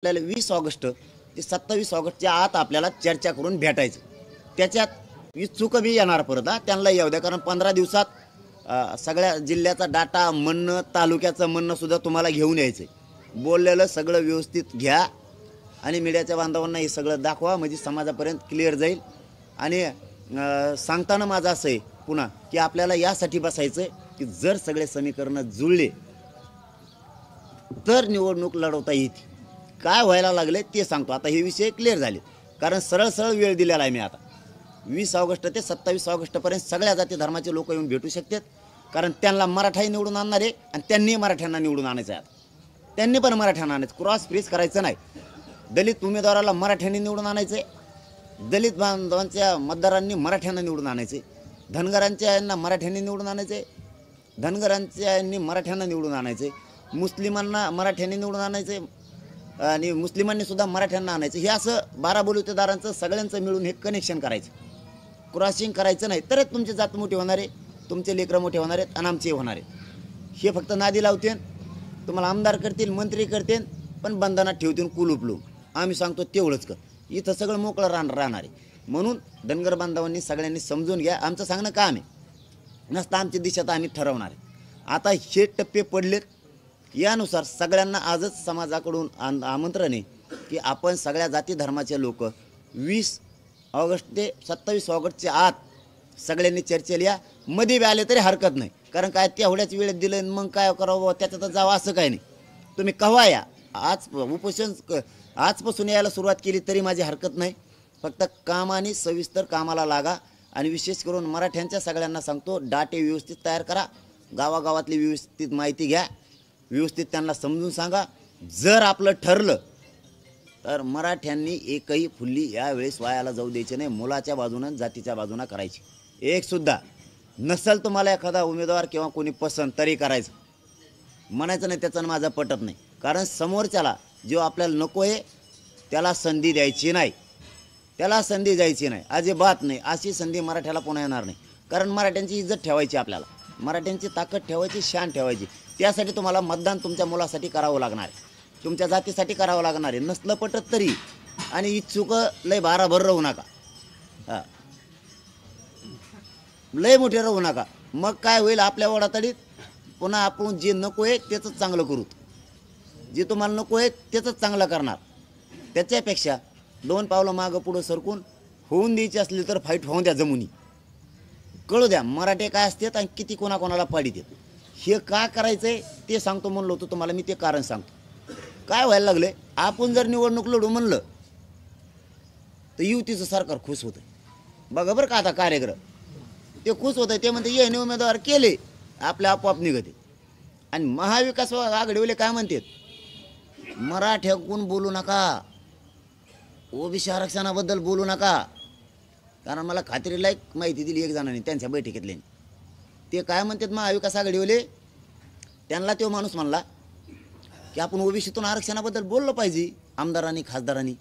आपल्याला 20 ऑगस्ट ते 27 ऑगस्टच्या आत आपल्याला चर्चा करून भेटायचं. त्याच्यात चूक बी येणार परत त्यांना येऊ द्या, कारण 15 दिवसात सगळ्या जिल्ह्याचा डाटा म्हणणं, तालुक्याचं म्हणणं सुद्धा तुम्हाला घेऊन यायचं. बोललेलं सगळं व्यवस्थित घ्या आणि मीडियाच्या बांधवांना हे सगळं दाखवा, म्हणजे समाजापर्यंत क्लिअर जाईल. आणि सांगताना माझं असं आहे पुन्हा की आपल्याला यासाठी बसायचं की जर सगळे समीकरणं जुळले तर निवडणूक लढवता येते. काय व्हायला लागले ते सांगतो. आता हे विषय क्लिअर झाले, कारण सरळ सरळ वेळ दिलेला आहे मी. आता 20 ऑगस्ट ते 27 ऑगस्टपर्यंत सगळ्या जाती धर्माचे लोक येऊन भेटू शकतात, कारण त्यांना मराठाही निवडून आणणार आहे आणि त्यांनी मराठ्यांना निवडून आणायचं आहे. आता त्यांनी पण मराठ्यांना आणायचं, क्रॉस फ्रीज करायचं नाही. दलित उमेदवाराला मराठ्यांनी निवडून आणायचं आहे, दलित बांधवांच्या मतदारांनी मराठ्यांना निवडून आणायचं आहे, धनगरांच्या यांना मराठ्यांनी निवडून आणायचं आहे, धनगरांच्या यांनी मराठ्यांना निवडून आणायचं आहे, मुस्लिमांना मराठ्यांनी निवडून आणायचं आहे आणि मुस्लिमांनी सुद्धा मराठ्यांना आणायचं. हे असं 12 बलुतेदारांचं सगळ्यांचं मिळून हे कनेक्शन करायचं, क्रॉसिंग करायचं नाही. तरच तुमची जात मोठी होणार आहे, तुमचे लेकरं मोठे होणार आहेत आणि आमचे होणार आहेत. हे फक्त नादी लावतील, तुम्हाला आमदार करतील, मंत्री करतील, पण बंधनात ठेवतील कुलूप लावून. आम्ही सांगतो तेवढंच कर, इथं सगळं मोकळं राहणार आहे. म्हणून धनगर बांधवांनी सगळ्यांनी समजून घ्या, आमचं सांगणं काम आहे नसतं, आमची दिशा तर आम्ही ठरवणार आहे. आता हे टप्पे पडलेत, यानुसार सगळ्यांना आजच समाजाकडून आमंत्रण आहे की आपण सगळ्या जाती धर्माचे लोक 20 ऑगस्ट ते 27 ऑगस्टच्या आत सगळ्यांनी चर्चेला या. मध्ये बी आले तरी हरकत नाही, कारण काय तेवढ्याच वेळेत दिलं मग काय करावं, त्याच्यात जावं असं काय नाही. तुम्ही केव्हा या, आज उपोषण आजपासून यायला सुरुवात केली तरी माझी हरकत नाही. फक्त कामाने सविस्तर कामाला लागा. आणि विशेष करून मराठ्यांच्या सगळ्यांना सांगतो, डाटे व्यवस्थित तयार करा, गावागावातली व्यवस्थित माहिती घ्या, व्यवस्थित त्यांना समजून सांगा. जर आपलं ठरलं तर मराठ्यांनी एकही फुल्ली यावेळेस वायाला जाऊ द्यायची नाही. मुलाच्या बाजूनं जातीच्या बाजूनं करायची. एकसुद्धा नसेल तुम्हाला एखादा उमेदवार किंवा कोणी पसंत तरी करायचं, म्हणायचं नाही त्याचं माझं पटत नाही. कारण समोरच्याला जो आपल्याला नको आहे त्याला संधी द्यायची नाही, त्याला संधी द्यायची नाही, अजिबात नाही. अशी संधी मराठ्याला पुन्हा येणार नाही. कारण मराठ्यांची इज्जत ठेवायची, आपल्याला मराठ्यांची ताकद ठेवायची, शान ठेवायची. त्यासाठी तुम्हाला मतदान तुमच्या मुलासाठी करावं लागणार आहे, तुमच्या जातीसाठी करावं लागणार आहे. नसलं पटत तरी. आणि इच्छुक लय भाराभर राहू नका, हां, लय मोठे राहू नका. मग काय होईल, आपल्या वडातडीत पुन्हा आपण जे नको आहे त्याचंच चांगलं करू, जे तुम्हाला नको आहे त्याचंच चांगलं करणार. त्याच्यापेक्षा 2 पावलं मागं पुढं सरकून होऊन द्यायची असली तर फाईट होऊन द्या, जमुनी कळू द्या मराठे काय असतात आणि किती कोणाकोणाला पाडी देत. हे का करायचं आहे ते सांगतो म्हणलं होतं तुम्हाला मी, ते कारण सांगतो. काय व्हायला लागले, आपण जर निवडणूक लढू म्हणलं तर युतीचं सरकार खुश होतं. बघा बरं का आता कार्यक्रम ते खुश होतं, ते म्हणते ये उमेदवार केले आपल्या आपोआप निघते. आणि महाविकास आघाडीवाले काय म्हणतात, मराठ्याकडून बोलू नका, ओबीसी आरक्षणाबद्दल बोलू नका. कारण मला खात्रीला एक माहिती दिली एक जणांनी त्यांच्या बैठकीतले, ते काय म्हणतात महाविकास आघाडीवाले, त्यांना तो माणूस म्हणला की आपण ओबीसीतून आरक्षणाबद्दल बोललं पाहिजे आमदारांनी खासदारांनी.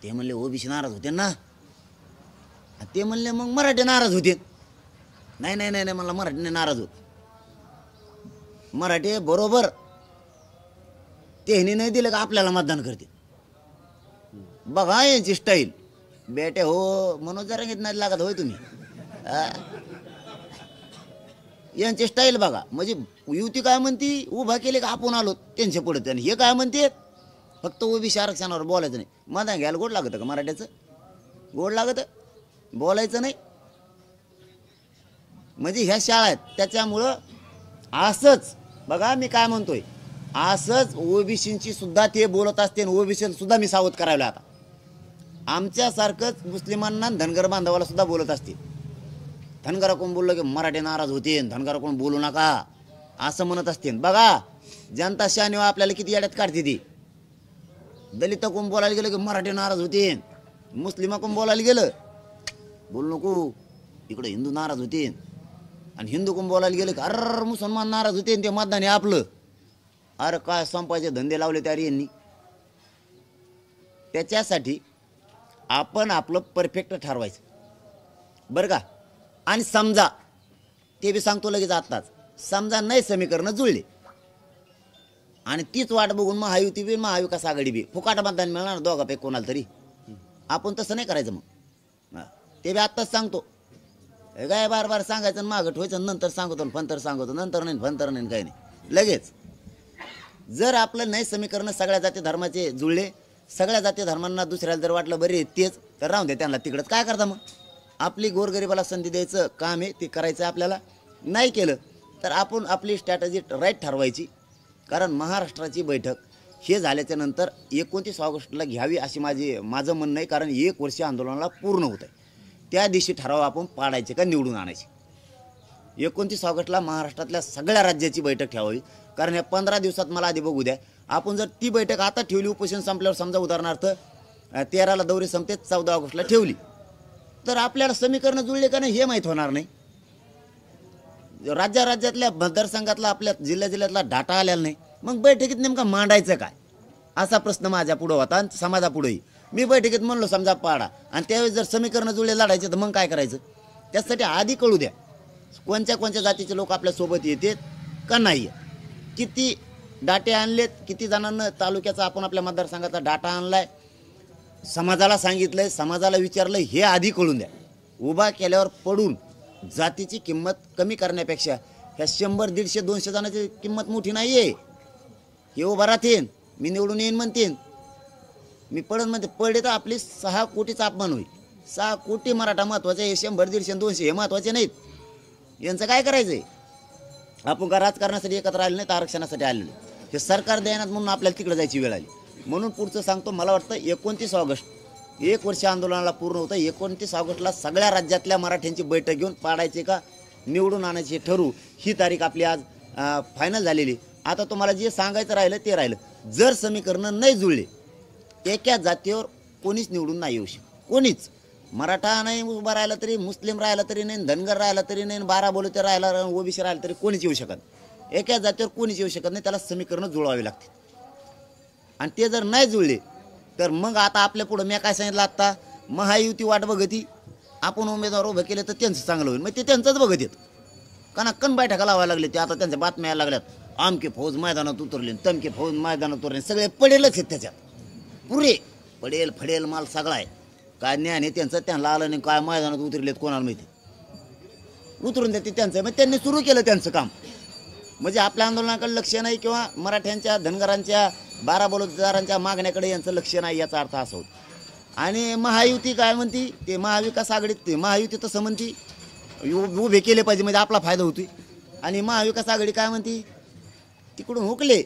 ते म्हणले ओबीसी नाराज होते ना, ते म्हणले मग मराठी नाराज होते. नाही नाही नाही नाही मला मराठीने नाराज होत, मराठी बरोबर तेही नाही दिलं का आपल्याला मतदान करते. बघा यांची स्टाईल बेटे हो, मनोज जरांगीत नाही लागत होय तुम्ही, यांची स्टाईल बघा. म्हणजे युती काय म्हणती, उभा केले का आपण आलो त्यांच्या पुढे, त्याने हे काय म्हणते फक्त ओबीसी आरक्षणावर बोलायचं नाही. मतदान घ्यायला गोड लागतं का मराठ्याचं, गोड लागतं, बोलायचं नाही. म्हणजे ह्या शाळा आहेत, त्याच्यामुळं असंच बघा मी काय म्हणतोय, असंच ओबीसींची सुद्धा ते बोलत असते, ओबीसी सुद्धा मी सावध करायला. आता आमच्यासारखंच मुस्लिमांना धनगर बांधवाला सुद्धा बोलत असते. धनगरा कोण बोललं की मराठी नाराज होते, धनगरा कोण बोलू नका असं म्हणत असते. बघा जनता शहाणी आपल्याला किती येड्यात काढते ती. दलित कोण बोलायला गेलं की मराठी नाराज होते, मुस्लिमा कोण बोलायला गेलं बोलू नको इकडे हिंदू नाराज होते, आणि हिंदू कोण बोलायला गेलं की अर मुसलमान नाराज होते, ते मतदान आहे आपलं. अरे काय संपायचे धंदे लावले त्या यांनी. त्याच्यासाठी आपण आपलं परफेक्ट ठरवायचं बरं का. आणि समजा ते बी सांगतो लगेच आत्ताच, समजा नाही समीकरणं जुळले आणि तीच वाट बघून महायुती बी महाविकास आघाडी बी फुकाट मतदान मिळणार दोघापैकी कोणाला तरी. आपण तसं नाही करायचं मग. ते बी आत्ताच सांगतो. काय बार बार सांगायचं मागं ठेवायचं, नंतर सांगतो फंतर सांगतो, नंतर नाही फंतर नाही काही नाही लगेच. जर आपलं नाही समीकरण सगळ्या जाती धर्माचे जुळले, सगळ्या जाती धर्मांना दुसऱ्याला जर वाटलं बरे तेच तर राहून द्या त्यांना तिकडंच. काय करता मग? आपली गोरगरिबाला संधी द्यायचं काम आहे, ते करायचं आपल्याला. नाही केलं तर आपण आपली स्ट्रॅटजी राईट ठरवायची. कारण महाराष्ट्राची बैठक हे झाल्याच्या नंतर 29 ऑगस्टला घ्यावी अशी माझं म्हणणं आहे. कारण 1 वर्ष आंदोलनाला पूर्ण होत आहे. त्या दिवशी ठराव आपण पाडायचे का निवडून आणायचे. 29 ऑगस्टला महाराष्ट्रातल्या सगळ्या राज्याची बैठक ठेवावी. कारण या 15 दिवसात मला आधी बघू द्या. आपण जर ती बैठक आता ठेवली, उपोषण संपल्यावर समजा उदाहरणार्थ 13ला दौरे संपते, 14 ऑगस्टला ठेवली, तर आपल्याला समीकरण जुळले का नाही हे माहीत होणार नाही. राज्यातल्या मतदारसंघातला आपल्या जिल्ह्यातला डाटा आलेला नाही. मग बैठकीत नेमका मांडायचं काय असा प्रश्न माझ्या पुढं होता आणि समाजापुढेही. मी बैठकीत म्हणलो समजा पाडा, आणि त्यावेळेस जर समीकरण जुळले लढायचे तर मग काय करायचं? त्यासाठी आधी कळू द्या कोणत्या जातीचे लोक आपल्यासोबत येतात का नाही. किती डाटे आणलेत, किती जणांना तालुक्याचा आपण आपल्या मतदारसंघाचा डाटा आणलाय, समाजाला सांगितलंय, समाजाला विचारलंय, हे आधी कळून द्या. उभा केल्यावर पडून जातीची किंमत कमी करण्यापेक्षा ह्या 100, 150, 200 जणांची किंमत मोठी नाही आहे. हे उभा राहतील, मी निवडून येईन म्हणतील, मी पडन म्हणते, पडले तर आपली 6 कोटीचा अपमान होईल. 6 कोटी मराठा महत्वाचे, हे 100, 150, 200 हे महत्वाचे नाहीत. यांचं काय करायचं आहे? आपण का राजकारणासाठी एकत्र आले नाहीत, आरक्षणासाठी आले नाही. हे सरकार देण्यात म्हणून आपल्याला तिकडे जायची वेळ आली. म्हणून पुढचं सांगतो, मला वाटतं 29 ऑगस्ट 1 वर्ष आंदोलनाला पूर्ण होतं. 29 ऑगस्टला सगळ्या राज्यातल्या मराठ्यांची बैठक घेऊन पाडायचे का निवडून आणायचे ठरवू. ही तारीख आपली आज फायनल झालेली. आता तुम्हाला जे सांगायचं राहिलं ते राहिलं. जर समीकरण नाही जुळले, एका जातीवर कोणीच निवडून नाही येऊ शकत. कोणीच. मराठा नाही उभा राहिला तरी, मुस्लिम राहिला तरी नाही, धनगर राहिला तरी नाही, 12 बोलते राहिला, ओबीसी राहिला तरी कोणीच येऊ शकत. एका जातीवर कोणीच येऊ शकत नाही. त्याला समीकरण जुळवावी लागते. आणि ते जर नाही जुळले तर मग आता आपल्या पुढं मी काय सांगितलं, आत्ता महायुती वाट बघती. आपण उमेदवार उभे केले तर त्यांचं चांगलं होईल. मग ते त्यांचंच बघत येत. कारण कण बैठका लावायला लागले. ते आता त्यांच्या बातम्या यायला लागल्यात, आमके फौज मैदानात उतरले, तमके फौज मैदानात उतरले. सगळे पडेलच आहेत त्याच्यात. पुरे पडेल फडेल माल सगळा आहे. काय ज्ञान आहे त्यांचं, त्यांना आलं नाही. काय मैदानात उतरलेत कोणाला माहिती. उतरून देते त्यांचं. मग त्यांनी सुरू केलं त्यांचं काम. म्हणजे आपल्या आंदोलनाकडे लक्ष नाही, किंवा मराठ्यांच्या, धनगरांच्या, 12 बलुतेदारांच्या मागण्याकडे यांचं लक्ष नाही, याचा अर्थ असा होतो. आणि महायुती काय म्हणती, ते महाविकास आघाडीत ते महायुती तसं म्हणती उभे केले पाहिजे म्हणजे आपला फायदा होतोय. आणि महाविकास आघाडी काय म्हणती, तिकडून हुकले.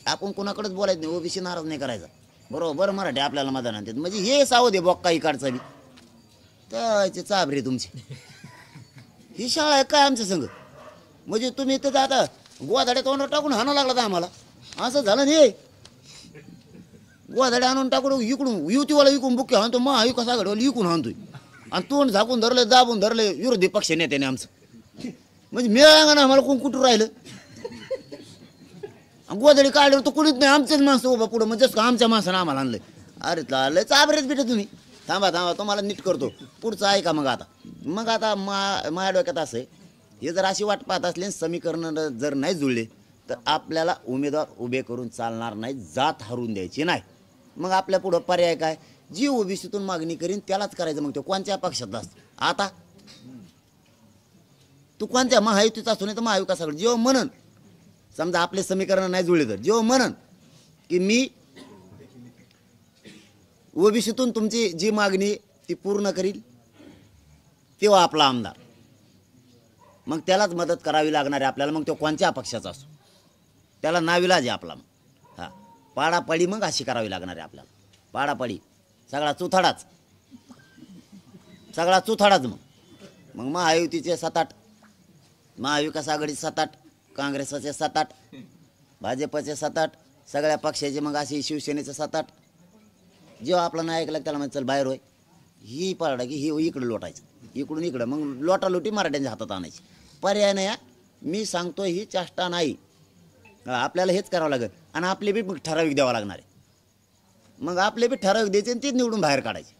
आपण कोणाकडेच बोलायचं नाही, ओबीसी नाराज नाही करायचा. बरोबर मराठी आपल्याला मतदान आणतात म्हणजे हे सावध आहे बॉक्का इकडचा बी. त्याचे चाबरे तुमची ही शाळा आहे काय आमच्या संग. म्हणजे तुम्ही इथं आता गोवाधाड्या तोंडावर टाकून हाणं लागला तर आम्हाला असं झालं नाही. गोवाधाड्या आणून टाकून इकडून युतीवाला इकडून बुक्के हाणतो, महाविकास आघाडीवाला इकडून हाणतोय. आणि तोंड झाकून धरलं, दाबून धरलं विरोधी पक्ष नेत्याने आमचं. म्हणजे मिळालं ना आम्हाला, कोण कुठं राहिलं. गोवाधाडी काढल्यावर तर कुणीच नाही, आमचेच माणसं उभा पुढं. म्हणजे आमच्या माणसानं आम्हाला आणलंय. अरे चाललंय चाबरेच भेटा तुम्ही. थांबा तुम्हाला नीट करतो पुढचं ऐका. मग आता माझ्या डोक्यात असं आहे, हे जर अशी वाट पाहत असले, समीकरण जर नाही जुळले तर आपल्याला उमेदवार उभे करून चालणार नाही. जात हरून द्यायची नाही. मग आपल्या पुढं पर्याय काय, जी ओबीसीतून मागणी करीन त्यालाच करायचं. मग तो कोणत्या पक्षातला असतो. आता तू कोणत्या महायुतीचा असतो नाही तर महाविकासाकडे जेव्हा म्हणन, समजा आपले समीकरण नाही जुळले तर जेव्हा म्हणन की मी ओबीसीतून तुमची जी मागणी ती पूर्ण करील, तेव्हा आपला आमदार. मग त्यालाच मदत करावी लागणार आहे आपल्याला. मग तो कोणत्या पक्षाचा असो, त्याला नाविलाज आहे आपला. मग पाडापाडी मग अशी करावी लागणार आहे आपल्याला. पाडापाडी सगळा चुथाडाच. मग महायुतीचे 7-8, महाविकास आघाडी 7-8, काँग्रेसचे 7-8, भाजपचे 7-8, सगळ्या पक्षाचे. मग अशी शिवसेनेचे 7-8. जेव्हा आपला नाही ऐकला त्याला म्हणजे चल बाहेर होय, ही पारडा की ही इकडं लोटायचं, इकडून इकडं. मग लोटालोटी मराठ्यांच्या हातात आणायची. पर्याय नाही. मी सांगतो ही चेष्टा नाही. आपल्याला हेच करावं लागेल. आणि आपले बी ठराविक द्यावं लागणार आहे. मग आपले बी ठराविक द्यायचे आणि तेच निवडून बाहेर काढायचे.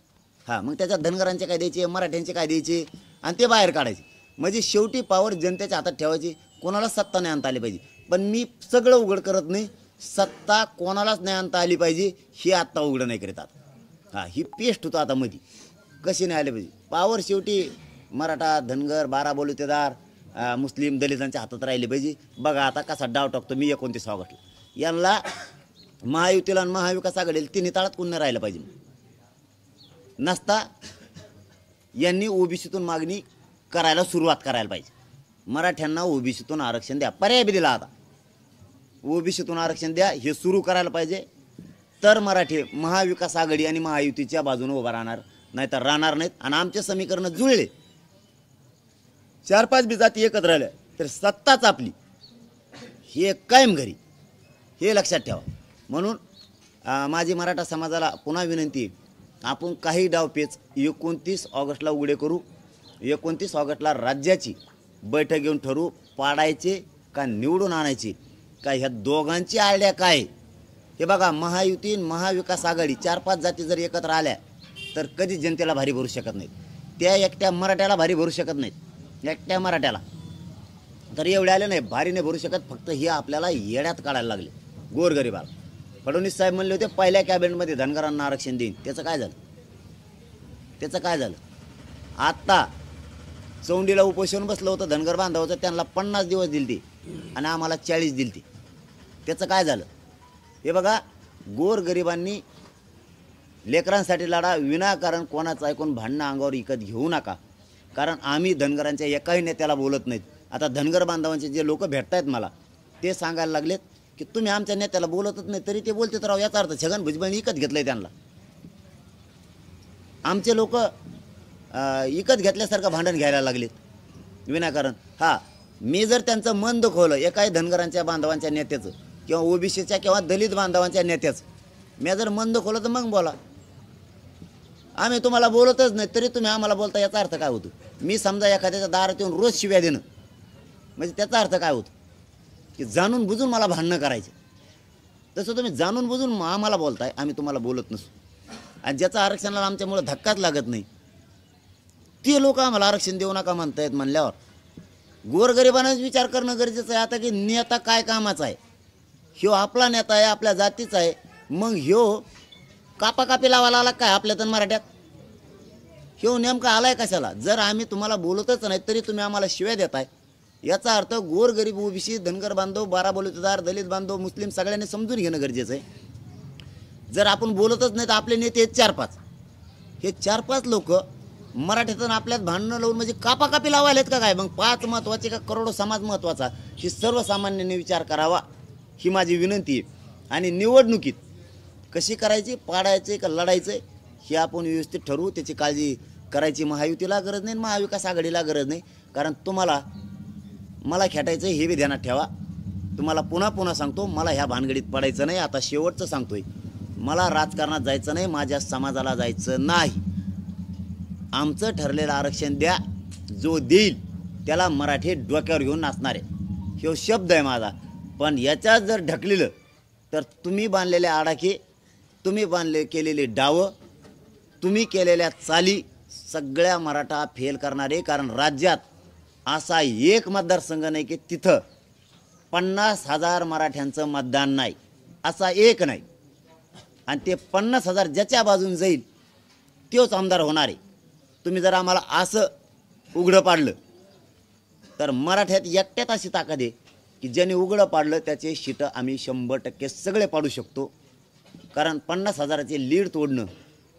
मग त्याच्यात धनगरांचे काय द्यायचे, मराठ्यांचे काय द्यायचे, आणि ते बाहेर काढायचे. म्हणजे शेवटी पावर जनतेच्या हातात ठेवायची. कोणाला सत्ता नाही आणता आली पाहिजे. पण मी सगळं उघड करत नाही. सत्ता कोणालाच नाही आणता आली पाहिजे हे आत्ता उघडं नाही करीत आता. हां, ही पेस्ट होतं आता मध्ये कशी नाही आली पाहिजे. पावर शेवटी मराठा, धनगर, 12 बलुतेदार, मुस्लिम, दलितांच्या हातात राहिले पाहिजे. बघा आता कसा डाव टाकतो मी 29 ऑगस्टला. यांना महायुतीला आणि महाविकास आघाडीला तिन्ही ताळात कोण नाही राहिलं पाहिजे. नसता यांनी ओबीसीतून मागणी करायला सुरुवात करायला पाहिजे. मराठ्यांना ओबीसीतून आरक्षण द्या, पर्याय बी दिला आता. ओबीसीतून आरक्षण द्या हे सुरू करायला पाहिजे. तर मराठी महाविकास आघाडी आणि महायुतीच्या बाजूने उभा राहणार, नाहीतर राहणार नाहीत. आणि आमचे समीकरण जुळले, 4-5 बी जाती एकत्र राहिल्या तर सत्ताच आपली हे कायम घरी, हे लक्षात ठेवा. म्हणून माझी मराठा समाजाला पुन्हा विनंती आहे, आपण काही डावपेच 29 ऑगस्टला उघडे करू. 29 ऑगस्टला राज्याची बैठक घेऊन ठरवू, पाडायचे का निवडून आणायचे का. ह्या दोघांची आयडिया काय हे बघा. महायुती महाविकास आघाडी 4-5 जाती जर एकत्र आल्या तर कधी जनतेला भारी भरू शकत नाहीत. त्या एकट्या मराठ्याला भारी भरू शकत नाहीत. एकट्या मराठ्याला तर एवढे आले नाही, भारी नाही भरू शकत. फक्त हे आपल्याला येड्यात काढायला लागले गोरगरिबाला. फडणवीस साहेब म्हणले होते पहिल्या कॅबिनेटमध्ये धनगरांना आरक्षण देईन, त्याचं काय झालं? त्याचं काय झालं? आत्ता चौंडीला उपोषण बसलं होतं धनगर बांधवाचं, त्यांना 50 दिवस दिलते आणि आम्हाला 40 दिलते. त्याचं काय झालं? हे बघा, गोरगरिबांनी लेकरांसाठी लढा, विनाकारण कोणाचं ऐकून भांडणं अंगावर विकत घेऊ नका. कारण आम्ही धनगरांच्या एकाही नेत्याला बोलत नाहीत. आता धनगर बांधवांचे जे लोक भेटत आहेत मला ते सांगायला लागलेत की तुम्ही आमच्या नेत्याला बोलतच नाही, तरी ते बोलते तर राव. याचा अर्थ छगन भुजबळांनी विकत घेतलं आहे त्यांना. आमचे लोक विकत घेतल्यासारखं भांडण घ्यायला लागलेत विनाकारण. हां, मी जर त्यांचं मन दुखवलं एकाही धनगरांच्या बांधवांच्या नेत्याचं किंवा ओबीसीच्या किंवा दलित बांधवांच्या नेत्याचं, मी जर मन दुखवलं तर मग बोला. आम्ही तुम्हाला बोलतच नाही तरी तुम्ही आम्हाला बोलता, याचा अर्थ काय होतो? मी समजा एखाद्याच्या दारात येऊन रोज शिव्या देणं म्हणजे त्याचा अर्थ काय होतो? की जाणून बुजून मला भांडणं करायचे. तसं तुम्ही जाणून बुजून आम्हाला बोलताय, आम्ही तुम्हाला बोलत नसू. आणि ज्याचं आरक्षणाला आमच्यामुळं धक्काच लागत नाही ते लोक आम्हाला आरक्षण देऊ नका म्हणतायत. म्हणल्यावर गोरगरिबांनाच विचार करणं गरजेचं आहे आता की नेता काय कामाचा आहे. ह्यो आपला नेता आहे, आपल्या जातीचा आहे, मग ह्यो कापाकापी लावायला आला काय आपल्या तर मराठ्यात? ह्यो नेमका आलाय कशाला? जर आम्ही तुम्हाला बोलतच नाही तरी तुम्ही आम्हाला शिव्या देताय, याचा अर्थ गोरगरीब, ओबीसी, धनगर बांधव, 12 बलुतेदार, दलित बांधव, मुस्लिम सगळ्यांनी समजून घेणं गरजेचं आहे. जर आपण बोलतच नाही तर आपले नेते आहेत 4-5, हे 4-5 लोक मराठ्यातून आपल्यात भांडणं लावून म्हणजे कापाकापी लावायलेत का काय? मग 5 महत्त्वाचे का करोडो समाज महत्त्वाचा? ही सर्वसामान्यांनी विचार करावा, ही माझी विनंती आहे. आणि निवडणुकीत कशी करायची, पाडायचे का लढायचं हे आपण व्यवस्थित ठरवू. त्याची काळजी करायची महायुतीला गरज नाही, महाविकास आघाडीला गरज नाही. कारण तुम्हाला मला खेटायचं हे बी ध्यानात ठेवा. तुम्हाला पुन्हा पुन्हा सांगतो, मला ह्या भानगडीत पडायचं नाही. आता शेवटचं सांगतोय, मला राजकारणात जायचं नाही, माझ्या समाजाला जायचं नाही. आमचं ठरलेलं आरक्षण द्या, जो देईल त्याला मराठी डोक्यावर घेऊन नाचणार आहे, हे शब्द आहे माझा. पण याच्यात जर ढकलेलं तर तुम्ही बांधलेले आडाखे, तुम्ही केलेले डावं, तुम्ही केलेल्या चाली सगळ्या मराठा फेल करणारे. कारण राज्यात असा एक मतदारसंघ नाही की तिथं 50,000 मराठ्यांचं मतदान नाही, असा एक नाही. आणि ते 50,000 ज्याच्या बाजून जाईल तोच आमदार होणार आहे. तुम्ही जर आम्हाला असं उघडं पाडलं तर मराठ्यात एकट्यात अशी ताकद आहे की ज्याने उघडं पाडलं त्याचे शीटं आम्ही 100% सगळे पाडू शकतो. कारण 50,000चे लीड तोडणं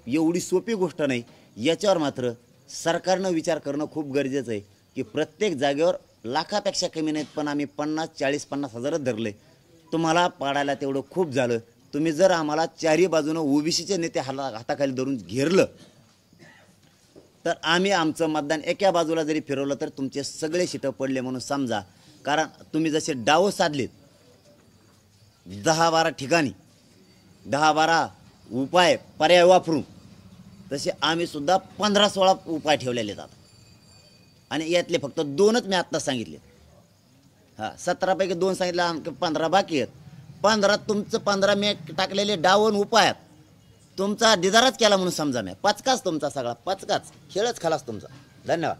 एवढी सोपी गोष्ट नाही. याच्यावर मात्र सरकारनं विचार करणं खूप गरजेचं आहे की प्रत्येक जागेवर लाखापेक्षा कमी नाहीत, पण आम्ही 50, 40, 50,000च धरले. तुम्हाला पाडायला तेवढं खूप झालं. तुम्ही जर आम्हाला चारी बाजूनं ओबीसीचे नेते हाताखाली धरून घेरलं तर आम्ही आमचं मतदान एका बाजूला जरी फिरवलं तर तुमचे सगळे शीटं पडले म्हणून समजा. कारण तुम्ही जसे डाव साधलेत 10-12 ठिकाणी, 10-12 उपाय पर्याय वापरून, तसे आम्ही सुद्धा 15-16 उपाय ठेवलेले जातात. आणि यातले फक्त 2च मी आत्ता सांगितले. हां, 17 पैकी 2 सांगितलं, 15 बाकी आहेत. 15 तुमचं 15 मी टाकलेले डावून उपायात तुमचा दिदारच केला म्हणून समजा. मी पचकाच तुमचा, सगळा पचकाच, खेळच खालास तुमचा. धन्यवाद.